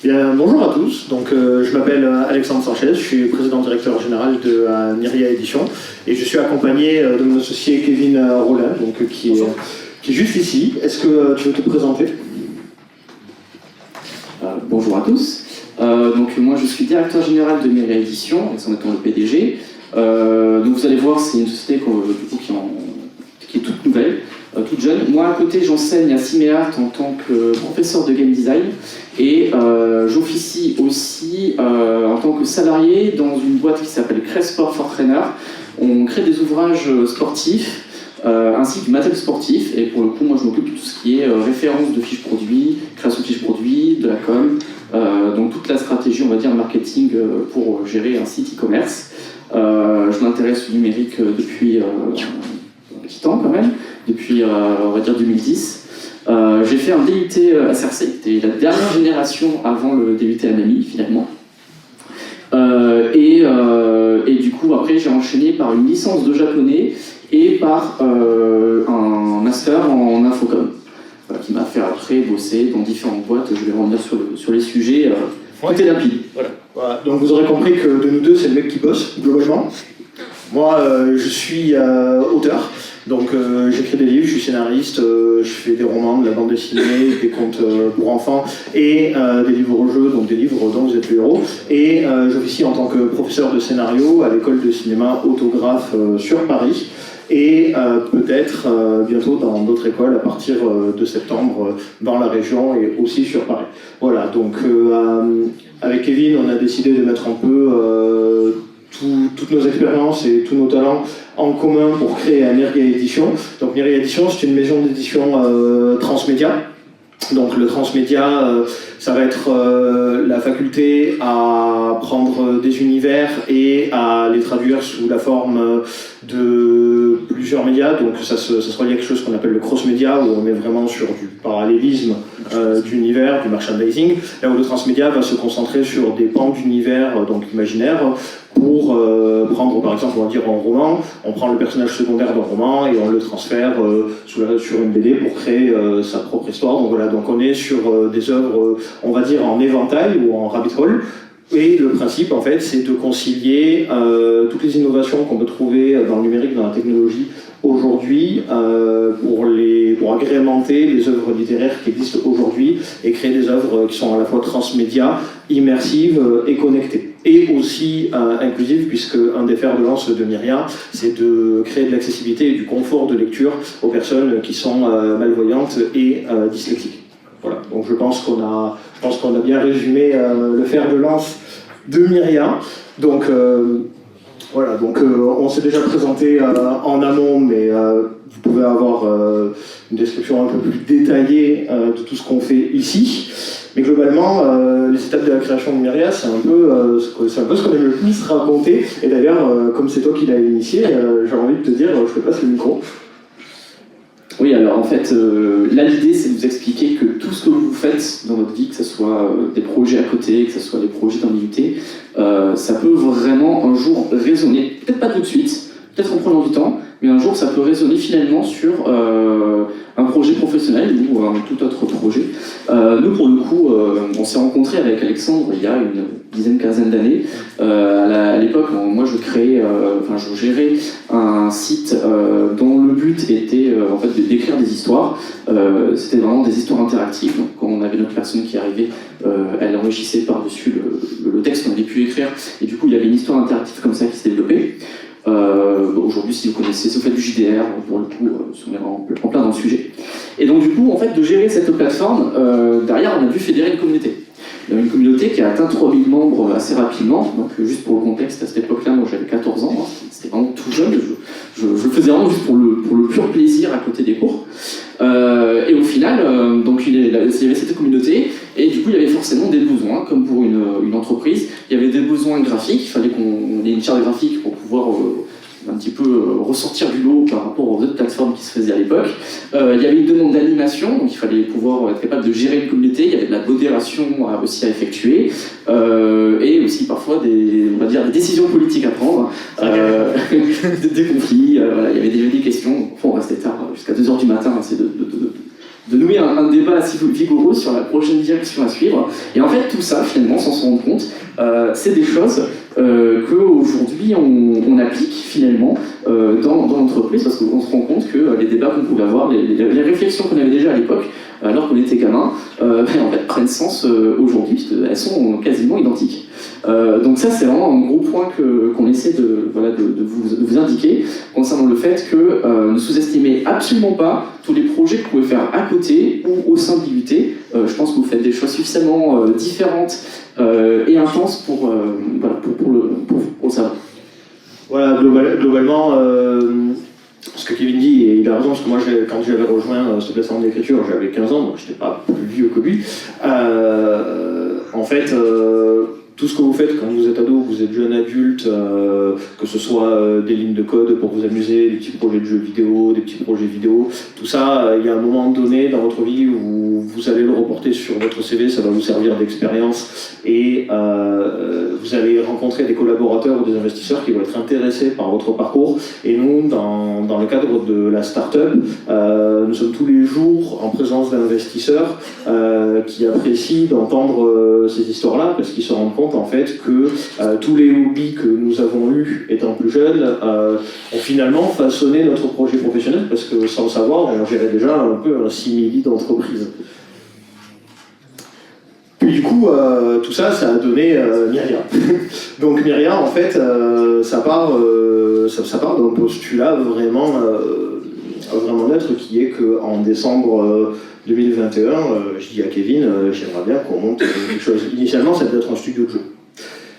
Bien, bonjour à tous, donc, je m'appelle Alexandre Sanchez, je suis président directeur général de Myria Édition et je suis accompagné de mon associé Kevin Rollin, donc, qui est juste ici. Est-ce que tu veux te présenter? Bonjour à tous, donc moi je suis directeur général de Myria Édition, en étant le PDG. Donc vous allez voir, c'est une société qui est toute nouvelle, toute jeune. Moi à côté j'enseigne à Ciméart en tant que professeur de game design et j'officie aussi en tant que salarié dans une boîte qui s'appelle Cresport for Trainer. On crée des ouvrages sportifs ainsi que matériel sportif, et pour le coup moi je m'occupe de tout ce qui est référence de fiches produits, création de fiches produits, de la com, donc toute la stratégie on va dire marketing pour gérer un site e-commerce. Je m'intéresse au numérique depuis un petit temps quand même, depuis on va dire 2010. J'ai fait un DUT à SRC, c'était la dernière génération avant le DUT ANAMI finalement. Et du coup après j'ai enchaîné par une licence de japonais et par un master en infocom, qui m'a fait après bosser dans différentes boîtes. Je vais revenir sur les sujets. Tout est rapide. Voilà. Donc vous aurez compris que de nous deux, c'est le mec qui bosse, globalement. Moi, je suis auteur, donc j'écris des livres, je suis scénariste, je fais des romans, de la bande dessinée, des contes pour enfants et des livres-jeux, donc des livres dont vous êtes le héros. Et j'officie en tant que professeur de scénario à l'école de cinéma Autographe sur Paris. Et peut-être bientôt dans d'autres écoles à partir de septembre dans la région et aussi sur Paris. Voilà, donc avec Kevin, on a décidé de mettre un peu toutes nos expériences et tous nos talents en commun pour créer Myria Édition. Donc Myria Édition, c'est une maison d'édition transmédia. Donc le transmédia, ça va être la faculté à prendre des univers et à les traduire sous la forme de plusieurs médias. Donc ça sera lié à quelque chose qu'on appelle le cross-média, où on est vraiment sur du parallélisme d'univers, du merchandising. Là où le transmédia va se concentrer sur des pans d'univers, donc imaginaires, pour prendre par exemple, on va dire un roman, on prend le personnage secondaire d'un roman et on le transfère sur une BD pour créer sa propre histoire. Donc voilà, donc on est sur des œuvres, on va dire en éventail ou en rabbit hole. Et le principe, en fait, c'est de concilier toutes les innovations qu'on peut trouver dans le numérique, dans la technologie aujourd'hui, pour agrémenter les œuvres littéraires qui existent aujourd'hui et créer des œuvres qui sont à la fois transmédia, immersives et connectées. Et aussi inclusives, puisque un des fers de lance de Myria, c'est de créer de l'accessibilité et du confort de lecture aux personnes qui sont malvoyantes et dyslexiques. Voilà, donc je pense qu'on a bien résumé le fer de lance de Myria. Donc voilà, donc on s'est déjà présenté en amont, mais vous pouvez avoir une description un peu plus détaillée de tout ce qu'on fait ici. Mais globalement, les étapes de la création de Myria, c'est un peu ce qu'on aime le plus raconter. Et d'ailleurs, comme c'est toi qui l'as initié, j'ai envie de te dire, je te passe le micro. Oui, alors en fait, là l'idée c'est de vous expliquer que tout ce que vous faites dans votre vie, que ce soit des projets à côté, que ce soit des projets dans l'unité, ça peut vraiment un jour résonner, peut-être pas tout de suite, peut-être en prenant du temps, mais un jour ça peut résonner finalement sur un projet professionnel ou un tout autre projet. Nous pour le coup, on s'est rencontrés avec Alexandre il y a une dizaine, quinzaine d'années. À l'époque, moi je gérais un site dont le but était en fait d'écrire des histoires. C'était vraiment des histoires interactives. Donc, quand on avait notre personne qui arrivait, elle enrichissait par-dessus le texte qu'on avait pu écrire, et du coup il y avait une histoire interactive comme ça qui s'est développée. Aujourd'hui, si vous connaissez, si vous faites du JDR, pour le coup, on est en plein dans le sujet. Et donc du coup, en fait, de gérer cette plateforme, derrière, on a dû fédérer une communauté. Il y a une communauté qui a atteint 3000 membres assez rapidement. Donc juste pour le contexte, à cette époque-là, moi j'avais 14 ans, hein, c'était vraiment tout jeune, je le faisais vraiment juste pour le pur plaisir à côté des cours. Et au final, donc il y avait cette communauté, et du coup il y avait forcément des besoins, comme pour une entreprise. Il y avait des besoins graphiques, il fallait qu'on ait une charte graphique pour pouvoir un petit peu ressortir du lot par rapport aux autres plateformes qui se faisaient à l'époque. Il y avait une demande d'animation, donc il fallait pouvoir être capable de gérer une communauté. Il y avait de la modération aussi à effectuer, et aussi parfois des décisions politiques à prendre, des conflits. Voilà, il y avait déjà des questions. On restait tard, jusqu'à 2h du matin, c'est de nouer un débat assez vigoureux sur la prochaine direction à suivre. Et en fait, tout ça, finalement, sans s'en rendre compte, c'est des choses qu'aujourd'hui on applique finalement dans l'entreprise, parce qu'on se rend compte que les débats qu'on pouvait avoir, les réflexions qu'on avait déjà à l'époque, alors qu'on était gamin, en fait, prennent sens aujourd'hui, puisqu'elles sont quasiment identiques. Donc ça, c'est vraiment un gros point qu'on essaie de vous indiquer concernant le fait que ne sous-estimez absolument pas tous les projets que vous pouvez faire à côté ou au sein de l'IUT. Je pense que vous faites des choses suffisamment différentes et intenses pour le savoir. Voilà, globalement, ce que Kevin dit, et il a raison, parce que moi, quand j'avais rejoint cette plateforme d'écriture, j'avais 15 ans, donc je n'étais pas plus vieux que lui. En fait, tout ce que vous faites quand vous êtes ado, vous êtes jeune adulte, que ce soit des lignes de code pour vous amuser, des petits projets de jeux vidéo, des petits projets vidéo, tout ça, il y a un moment donné dans votre vie où vous allez le reporter sur votre CV, ça va vous servir d'expérience, et vous allez rencontrer des collaborateurs ou des investisseurs qui vont être intéressés par votre parcours. Et nous, dans le cadre de la start-up, nous sommes tous les jours en présence d'investisseurs qui apprécient d'entendre ces histoires-là, parce qu'ils se rendent compte en fait que tous les hobbies que nous avons eus étant plus jeunes ont finalement façonné notre projet professionnel, parce que sans le savoir, on gérait déjà un peu un simili d'entreprise. Puis du coup, tout ça, ça a donné Myria. Donc Myria, en fait, ça part d'un postulat vraiment neutre, qui est qu'en décembre 2021, je dis à Kevin, j'aimerais bien qu'on monte quelque chose. Initialement, ça devait être un studio de jeu.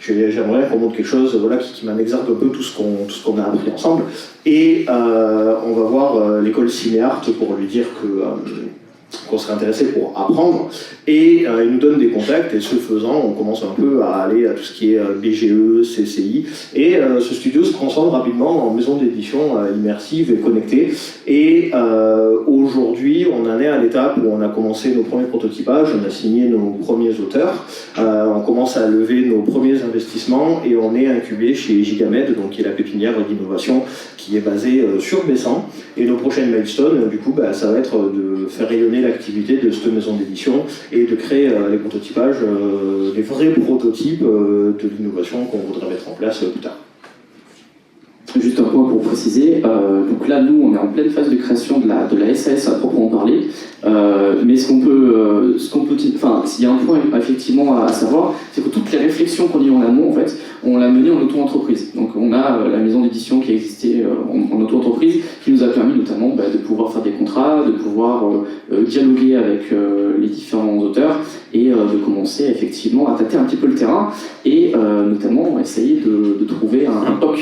J'aimerais qu'on monte quelque chose qui m'en exergue un peu tout ce qu'on a appris ensemble. Et on va voir l'école Cinéart pour lui dire qu'on serait intéressé pour apprendre, et il nous donne des contacts, et ce faisant, on commence un peu à aller à tout ce qui est BGE, CCI, et ce studio se transforme rapidement en maison d'édition immersive et connectée, et aujourd'hui, on en est à l'étape où on a commencé nos premiers prototypages, on a signé nos premiers auteurs, on commence à lever nos premiers investissements, et on est incubé chez Gigamed, donc qui est la pépinière d'innovation qui est basée sur Bessan, et nos prochaines milestones, du coup, ça va être de faire rayonner l'activité de cette maison d'édition et de créer les prototypages, les vrais prototypes de l'innovation qu'on voudrait mettre en place plus tard. Juste un point pour préciser, donc là nous on est en pleine phase de création de la SAS à proprement parler, mais s'il y a un point effectivement à savoir, c'est que toutes les réflexions qu'on a eues en amont, en fait, on l'a mené en auto-entreprise. Donc on a la maison d'édition qui existait en auto-entreprise, qui nous a permis notamment de pouvoir faire des contrats, de pouvoir dialoguer avec les différents auteurs, et de commencer effectivement à tâter un petit peu le terrain, et notamment essayer de trouver un POC.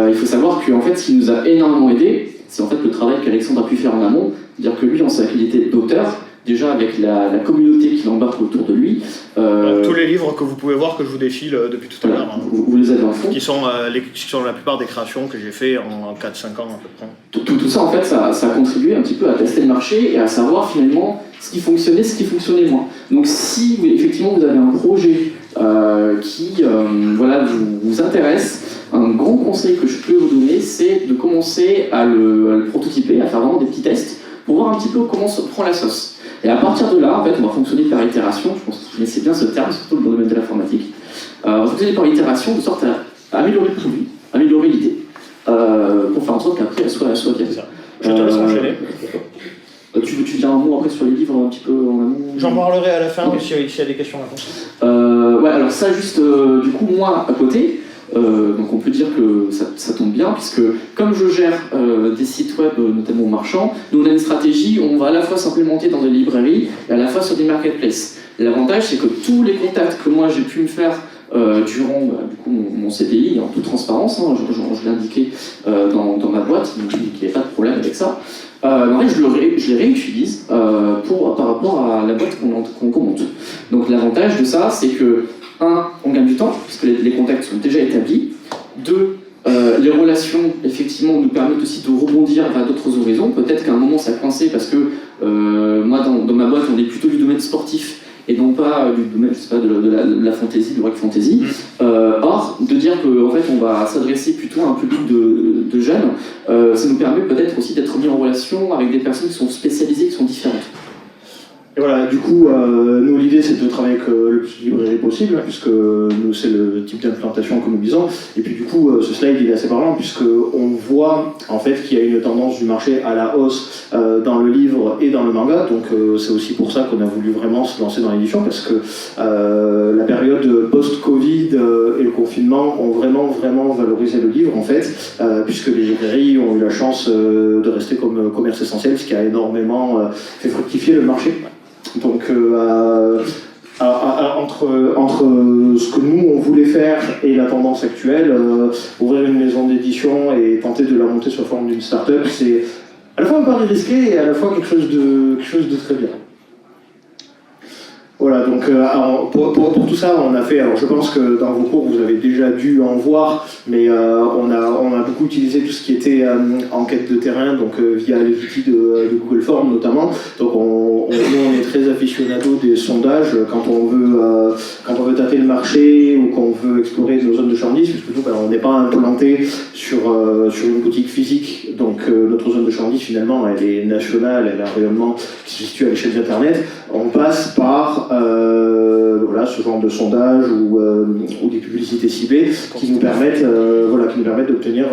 Il faut savoir que en fait, ce qui nous a énormément aidé, c'est en fait le travail qu'Alexandre a pu faire en amont, c'est-à-dire que lui, en sa qualité d'auteur, déjà avec la communauté qui l'embarque autour de lui. Tous les livres que vous pouvez voir que je vous défile depuis tout à l'heure, hein, vous les avez en fond. qui sont la plupart des créations que j'ai fait en 4-5 ans à peu près. Tout ça, en fait, ça a contribué un petit peu à tester le marché et à savoir finalement ce qui fonctionnait moins. Donc si effectivement vous avez un projet qui vous intéresse, un grand conseil que je peux vous donner, c'est de commencer à le prototyper, à faire vraiment des petits tests pour voir un petit peu comment se prend la sauce. Et à partir de là, en fait, on va fonctionner par itération. Je pense que vous connaissez bien ce terme, surtout dans le domaine de l'informatique. On va fonctionner par itération de sorte à améliorer le produit, améliorer l'idée, pour faire en sorte qu'après elle soit bien. Je te laisse enchaîner. Tu veux dire un mot après sur les livres un petit peu en amont? J'en parlerai à la fin, s'il y a des questions-réponses. Alors ça, juste, du coup, moi, à côté, donc on peut dire que ça tombe bien, puisque comme je gère des sites web, notamment marchands, nous on a une stratégie où on va à la fois s'implémenter dans des librairies et à la fois sur des marketplaces. L'avantage, c'est que tous les contacts que moi j'ai pu me faire durant du coup, mon CDI, en toute transparence, hein, je l'ai indiqué dans ma boîte, donc il n'y avait pas de problème avec ça. En fait, je les réutilise par rapport à la boîte qu'on monte. Donc l'avantage de ça, c'est que 1, on gagne du temps, puisque les contacts sont déjà établis. 2, les relations, effectivement, nous permettent aussi de rebondir vers d'autres horizons. Peut-être qu'à un moment, ça a coincé parce que moi, dans ma boîte, on est plutôt du domaine sportif et non pas du domaine, je sais pas, de la fantasy, du rock fantasy. Or, de dire qu'en fait, on va s'adresser plutôt à un public de jeunes, ça nous permet peut-être aussi d'être mis en relation avec des personnes qui sont spécialisées, qui sont différentes. Et voilà, du coup, nous, l'idée, c'est de travailler avec le plus de librairies possible, puisque nous, c'est le type d'implantation que nous visons. Et puis, du coup, ce slide, il est assez parlant, puisqu'on voit, en fait, qu'il y a une tendance du marché à la hausse dans le livre et dans le manga. Donc, c'est aussi pour ça qu'on a voulu vraiment se lancer dans l'édition, parce que la période post-Covid et le confinement ont vraiment valorisé le livre, en fait, puisque les librairies ont eu la chance de rester comme commerce essentiel, ce qui a énormément fait fructifier le marché. Donc entre ce que nous on voulait faire et la tendance actuelle, ouvrir une maison d'édition et tenter de la monter sous la forme d'une start-up, c'est à la fois un pari risqué et à la fois quelque chose de très bien. Voilà, donc pour tout ça, on a fait, alors je pense que dans vos cours vous avez déjà dû en voir, mais on a beaucoup utilisé tout ce qui était enquête de terrain, donc via les outils de Google Forms notamment. Donc nous on est très aficionados des sondages quand on veut tâter le marché ou qu'on veut explorer nos zones de chalandise, puisque nous on n'est pas implanté sur une boutique physique, donc notre zone de chalandise finalement elle est nationale, elle a un rayonnement qui se situe à l'échelle d'Internet. On passe par voilà, ce genre de sondage ou des publicités ciblées qui nous permettent d'obtenir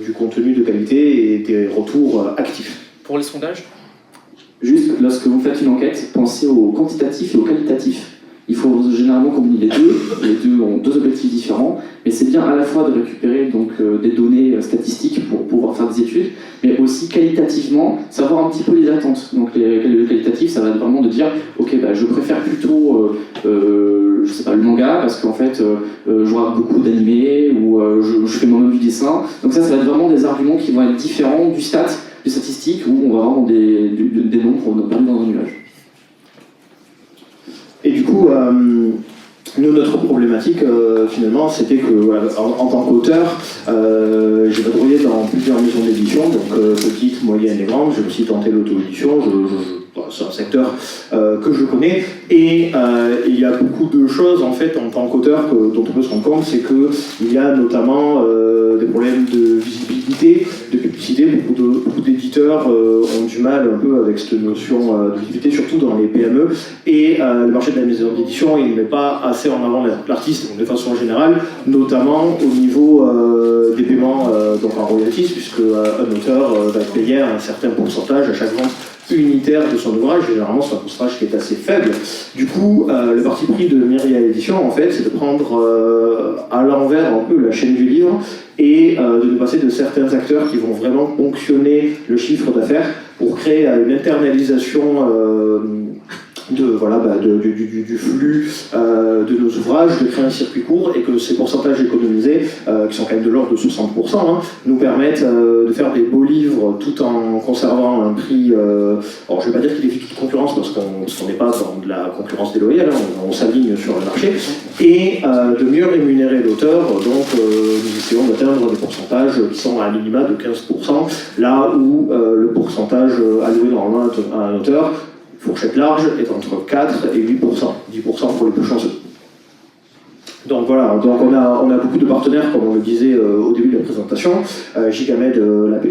du contenu de qualité et des retours actifs. Pour les sondages ? Juste, lorsque vous faites une enquête, pensez au quantitatif et au qualitatif. Il faut généralement combiner les deux. Les deux ont deux objectifs différents, mais c'est bien à la fois de récupérer donc, des données statistiques pour pouvoir faire des études, mais aussi qualitativement savoir un petit peu les attentes. Donc le qualitatif, ça va être vraiment de dire, ok, bah, je préfère plutôt je sais pas, le manga parce qu'en fait je regarde beaucoup d'animés ou je fais moi-même du dessin. Donc ça va être vraiment des arguments qui vont être différents du statistique où on va avoir des nombres pour ne pas dans un nuage. Et du coup, nous, notre problématique, finalement, c'était que, voilà, en tant qu'auteur, j'ai vadrouillé dans plusieurs maisons d'édition, donc petites, moyennes et grandes. J'ai aussi tenté l'auto-édition. C'est un secteur que je connais. Et il y a beaucoup de choses, en fait, en tant qu'auteur, dont on peut se rendre compte, c'est qu'il y a notamment des problèmes de visibilité, de publicité. Beaucoup d'éditeurs ont du mal un peu avec cette notion de visibilité, surtout dans les PME. Et le marché de la maison d'édition, il ne met pas assez en avant l'artiste, de façon générale, notamment au niveau des paiements donc en royalties, puisque un auteur va être payé un certain pourcentage à chaque vente unitaire de son ouvrage. Généralement, c'est un pourcentage qui est assez faible. Du coup, le parti pris de Myriad Édition, en fait, c'est de prendre à l'envers un peu la chaîne du livre et de nous passer de certains acteurs qui vont vraiment ponctionner le chiffre d'affaires pour créer une internalisation du flux de nos ouvrages, de créer un circuit court, et que ces pourcentages économisés, qui sont quand même de l'ordre de 60%, nous permettent de faire des beaux livres tout en conservant un prix, alors je ne vais pas dire qu'il évite toute concurrence parce qu'on n'est pas dans de la concurrence déloyale, on s'aligne sur le marché, et de mieux rémunérer l'auteur, donc nous essayons d'atteindre des pourcentages qui sont à minima de 15%, là où le pourcentage alloué normalement à un auteur, fourchette large, est entre 4 et 8%, 10% pour les plus chanceux. Donc voilà, donc on a beaucoup de partenaires, comme on le disait au début de la présentation, Gigamed,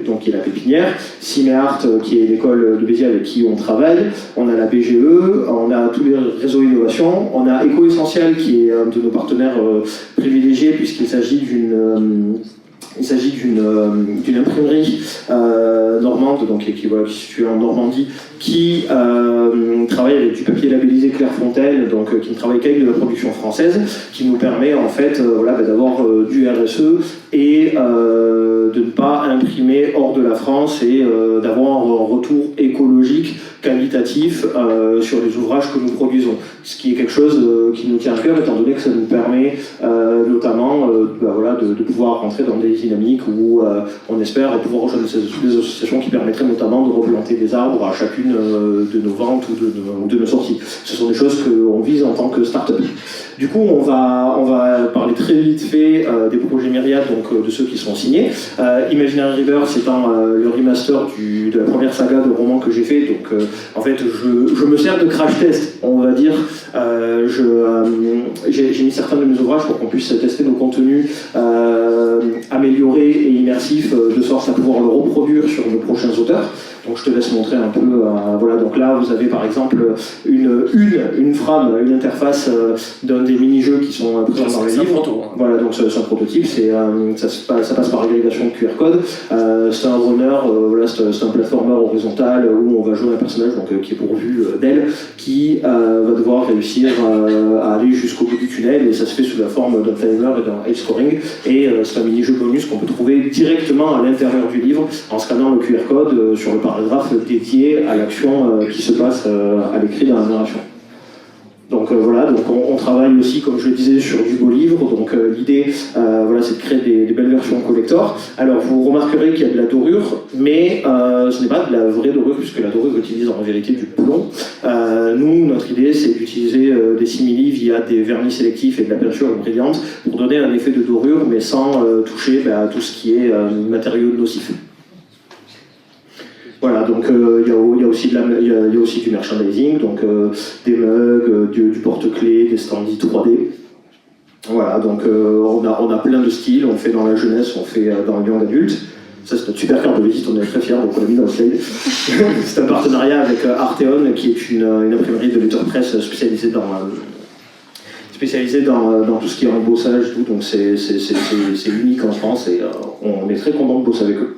donc, qui est la pépinière, Ciméart, qui est l'école de Béziers avec qui on travaille, on a la BGE, on a tous les réseaux innovation, on a Eco Essentiel, qui est un de nos partenaires privilégiés, puisqu'il s'agit d'une imprimerie normande, donc qui est située en Normandie, qui travaille avec du papier labellisé Clairefontaine, donc qui ne travaille qu'avec de la production française, qui nous permet en fait d'avoir du RSE et de ne pas imprimer hors de la France et d'avoir un retour écologique qualitatif sur les ouvrages que nous produisons. Ce qui est quelque chose qui nous tient à cœur, étant donné que ça nous permet notamment de pouvoir rentrer dans des dynamiques où on espère pouvoir rejoindre des associations qui permettraient notamment de replanter des arbres à chacune de nos ventes ou de nos sorties. Ce sont des choses qu'on vise en tant que start-up. Du coup, on va parler très vite fait des projets Myriad, donc de ceux qui sont signés. Imaginary River, c'est le remaster de la première saga de romans que j'ai fait. Donc, en fait, je me sers de crash test, on va dire. J'ai mis certains de mes ouvrages pour qu'on puisse tester nos contenus améliorés et immersifs, de sorte à pouvoir le reproduire sur nos prochains auteurs. Donc je te laisse montrer un peu. Voilà, donc là vous avez par exemple une frame, une interface d'un des mini-jeux qui sont présents dans le livre. Proto, hein. Voilà, donc c'est un prototype, ça passe par agrégation de QR code. C'est un runner, voilà, c'est un platformer horizontal où on va jouer un personnage donc, qui est pourvu d'ailes, qui va devoir réussir à aller jusqu'au bout du tunnel, et ça se fait sous la forme d'un timer et d'un high scoring. Et c'est un mini-jeu bonus qu'on peut trouver directement à l'intérieur du livre en scannant le QR code sur le paragraphe dédié à l'action qui se passe à l'écrit dans la narration. Donc voilà, donc on travaille aussi, comme je le disais, sur du beau livre. Donc l'idée, voilà, c'est de créer des belles versions collector. Alors vous remarquerez qu'il y a de la dorure, mais ce n'est pas de la vraie dorure, puisque la dorure utilise en vérité du plomb. Nous, notre idée, c'est d'utiliser des simili via des vernis sélectifs et de la peinture brillante pour donner un effet de dorure, mais sans toucher à tout ce qui est matériaux nocifs. Voilà, donc il y a aussi du merchandising, donc des mugs, du porte-clés, des standees 3D. Voilà, donc on a plein de styles, on fait dans la jeunesse, on fait dans le young adulte. Ça, c'est notre super carte de visite, on est très fiers, donc on l'a mis dans le slide. C'est un partenariat avec Arteon, qui est une imprimerie de letterpress spécialisée dans tout ce qui est embossage, tout, donc c'est unique en France et on est très content de bosser avec eux.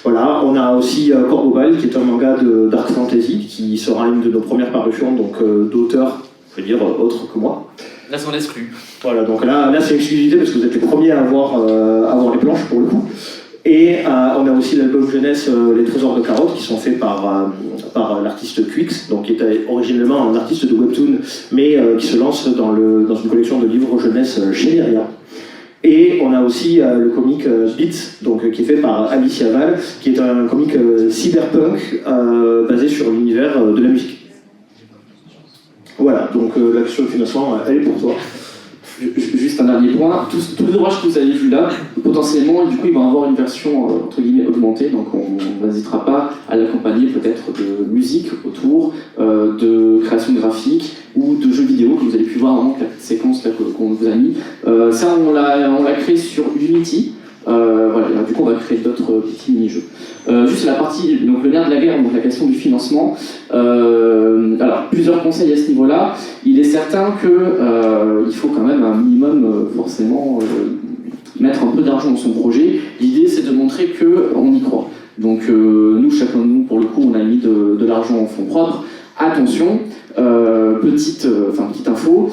Voilà, on a aussi Corbobal, qui est un manga de Dark Fantasy, qui sera une de nos premières parutions, donc d'auteurs, je veux dire, autres que moi. Là, c'est en exclu. Voilà, donc là c'est l'exclusivité parce que vous êtes les premiers à avoir les planches pour le coup. Et on a aussi l'album jeunesse Les Trésors de Carotte, qui sont faits par l'artiste Quix, donc qui est originellement un artiste de webtoon, mais qui se lance dans une collection de livres jeunesse chez Myria. Et on a aussi le comic Beats, donc, qui est fait par Alicia Val, qui est un comic cyberpunk basé sur l'univers de la musique. Voilà, donc la question de financement, elle est pour toi. Juste un dernier point, tous les ouvrages que vous avez vus là, potentiellement, du coup, ils vont avoir une version entre guillemets augmentée, donc on n'hésitera pas à l'accompagner peut-être de musique autour, de création graphique ou de jeux vidéo, que vous avez pu voir avant la séquence là, qu'on vous a mis. Ça, on l'a créé sur Unity. Voilà, du coup on va créer d'autres petits mini-jeux. Juste la partie, donc le nerf de la guerre, donc la question du financement. Alors plusieurs conseils à ce niveau-là. Il est certain que il faut quand même un minimum forcément mettre un peu d'argent dans son projet. L'idée c'est de montrer qu'on y croit. Donc nous, chacun de nous, pour le coup, on a mis de l'argent en fonds propres. Attention, petite info,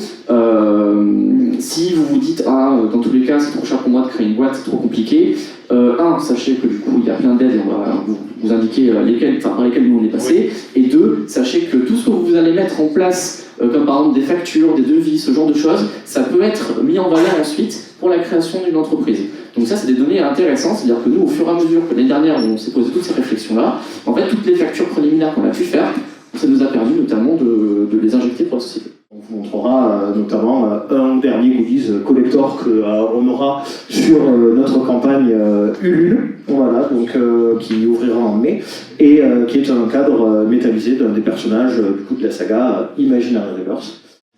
si vous vous dites dans tous les cas c'est trop cher pour moi de créer une boîte, c'est trop compliqué, sachez que du coup il y a plein d'aides et on va vous indiquer par lesquelles nous on est passé, et deux, sachez que tout ce que vous allez mettre en place, comme par exemple des factures, des devis, ce genre de choses, ça peut être mis en valeur ensuite pour la création d'une entreprise. Donc ça c'est des données intéressantes, c'est-à-dire que nous au fur et à mesure que l'année dernière on s'est posé toutes ces réflexions-là, en fait toutes les factures préliminaires qu'on a pu faire, ça nous a permis notamment de les injecter pour la société. On vous montrera notamment un dernier goodies collector qu'on aura sur notre campagne Ulule, voilà, donc, qui ouvrira en mai, et qui est un cadre métallisé d'un des personnages du coup, de la saga Imaginary Rivers.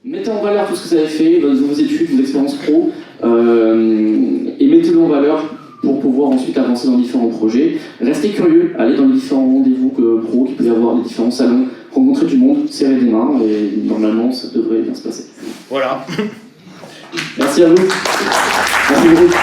Mettez en valeur tout ce que vous avez fait, vos études, vos expériences pro, et mettez-le en valeur pour pouvoir ensuite avancer dans différents projets. Restez curieux, allez dans les différents rendez-vous pro qu'il peut y avoir, les différents salons, rencontrer du monde, serrer des mains, et normalement ça devrait bien se passer. Voilà. Merci à vous. Merci beaucoup.